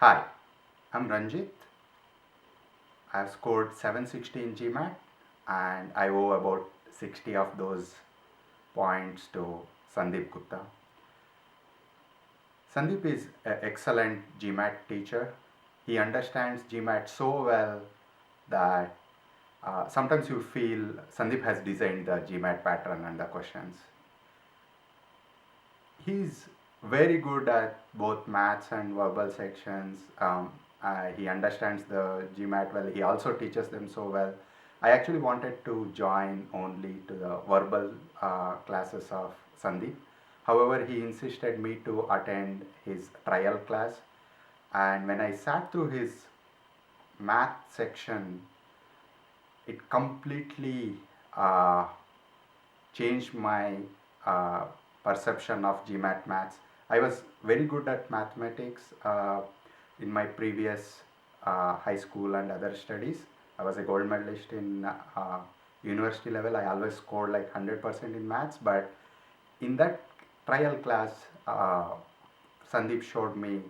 Hi, I'm Ranjit. I've scored 760 in GMAT and I owe about 60 of those points to Sandeep Gupta. Sandeep is an excellent GMAT teacher. He understands GMAT so well that sometimes you feel Sandeep has designed the GMAT pattern and the questions. He's very good at both maths and verbal sections. He understands the GMAT well. He also teaches them so well. I actually wanted to join only to the verbal classes of Sandeep. However, he insisted me to attend his trial class. And when I sat through his math section, it completely uh, changed my uh, perception of GMAT maths. I was very good at mathematics in my previous high school and other studies. I was a gold medalist in university level. I always scored like 100% in maths, but in that trial class, Sandeep showed me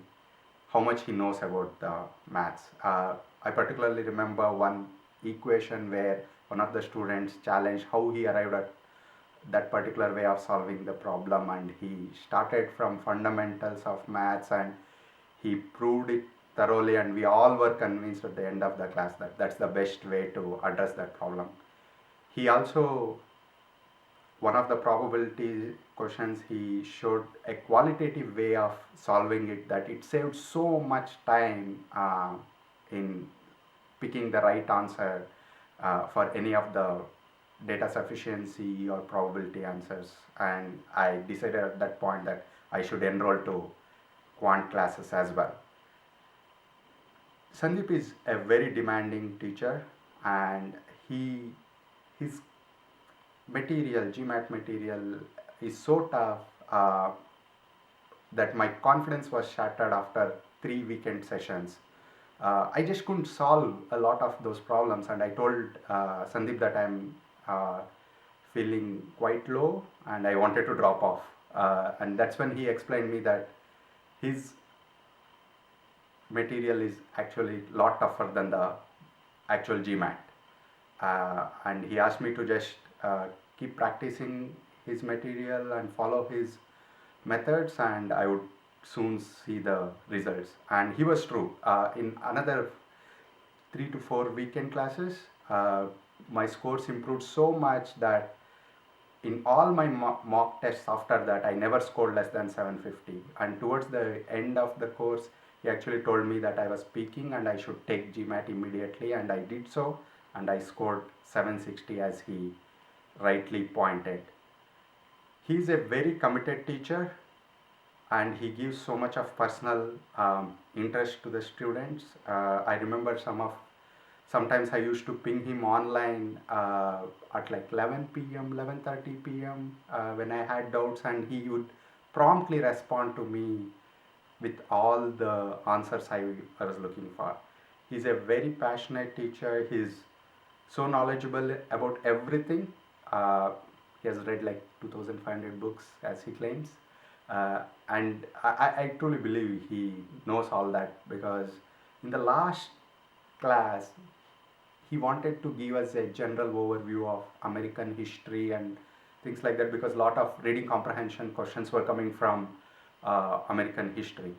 how much he knows about the maths. I particularly remember one equation where one of the students challenged how he arrived at that particular way of solving the problem, and he started from fundamentals of maths and he proved it thoroughly, and we all were convinced at the end of the class that that's the best way to address that problem. He also, one of the probability questions, he showed a qualitative way of solving it that it saved so much time in picking the right answer for any of the data sufficiency or probability answers, and I decided at that point that I should enroll to quant classes as well. Sandeep is a very demanding teacher, and his material, GMAT material, is so tough that my confidence was shattered after 3 weekend sessions. I just couldn't solve a lot of those problems, and I told Sandeep that I'm feeling quite low and I wanted to drop off. And that's when he explained me that his material is actually a lot tougher than the actual GMAT. And he asked me to just keep practicing his material and follow his methods, and I would soon see the results. And he was true. In another 3 to 4 weekend classes, my scores improved so much that in all my mock tests after that, I never scored less than 750. And towards the end of the course, he actually told me that I was peaking and I should take GMAT immediately, and I did so, and I scored 760 as he rightly pointed. He is a very committed teacher, and he gives so much of personal interest to the students. I remember sometimes I used to ping him online at like 11 p.m., 11:30 p.m. When I had doubts, and he would promptly respond to me with all the answers I was looking for. He's a very passionate teacher. He's so knowledgeable about everything. He has read like 2,500 books, as he claims. And I truly believe he knows all that, because in the last class, he wanted to give us a general overview of American history and things like that, because a lot of reading comprehension questions were coming from American history.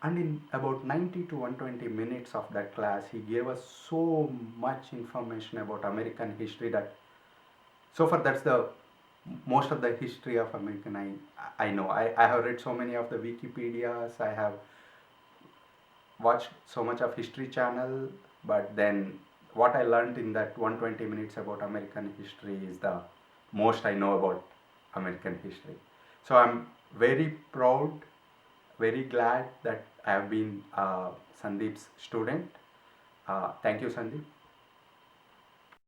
And in about 90 to 120 minutes of that class, he gave us so much information about American history that so far that's the most of the history of American I know. I have read so many of the Wikipedias, I have watched so much of History Channel, but then what I learned in that 120 minutes about American history is the most I know about American history. So I'm very proud, very glad that I have been Sandeep's student. Thank you, Sandeep.